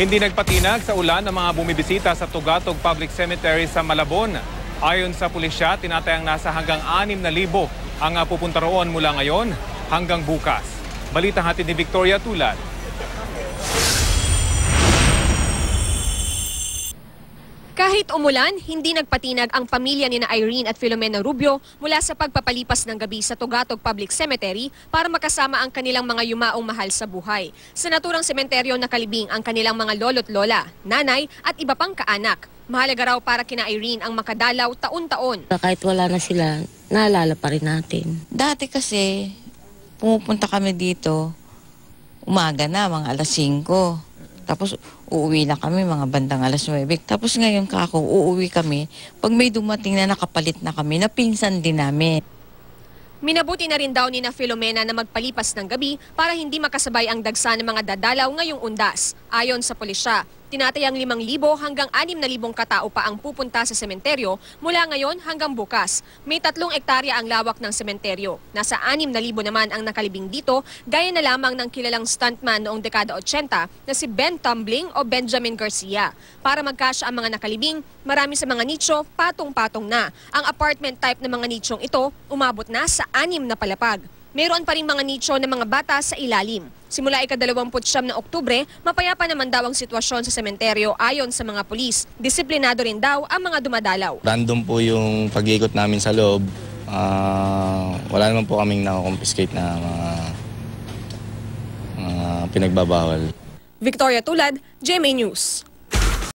Hindi nagpatinag sa ulan ang mga bumibisita sa Tugatog Public Cemetery sa Malabon. Ayon sa pulisya, tinatayang nasa hanggang 6,000 ang pupunta roon mula ngayon hanggang bukas. Balitang hatid ni Victoria Tulad. Kahit umulan, hindi nagpatinag ang pamilya ni Irene at Filomena Rubio mula sa pagpapalipas ng gabi sa Tugatog Public Cemetery para makasama ang kanilang mga yumaong mahal sa buhay. Sa naturang sementeryo nakalibing ang kanilang mga lolo't lola, nanay at iba pang kaanak. Mahalaga raw para kina Irene ang makadalaw taon-taon. Kahit wala na sila, naalala pa rin natin. Dati kasi, pumupunta kami dito, umaga na, mga alas 5. Tapos uuwi na kami mga bandang alas 9. Tapos ngayon uuwi kami. Pag may dumating na nakapalit na kami, napinsan din namin. Minabuti na rin daw ni na Filomena na magpalipas ng gabi para hindi makasabay ang dagsa ng mga dadalaw ngayong undas. Ayon sa pulisya, tinatayang 5,000 hanggang 6,000 katao pa ang pupunta sa sementeryo mula ngayon hanggang bukas. May 3 ektarya ang lawak ng sementeryo. Nasa 6,000 naman ang nakalibing dito, gaya na lamang ng kilalang stuntman noong dekada 80 na si Ben Tumbling o Benjamin Garcia. Para magkasya ang mga nakalibing, marami sa mga nicho patong-patong na. Ang apartment type ng mga nichong ito umabot na sa 6 na palapag. Mayroon pa rin mga nicho ng mga bata sa ilalim. Simula ika-29 ng Oktubre, mapayapa naman daw ang sitwasyon sa sementeryo ayon sa mga pulis. Disiplinado rin daw ang mga dumadalaw. Random po yung pag-iikot namin sa loob. Wala naman po kaming nakakompiskate na mga pinagbabawal. Victoria Tulad, GMA News.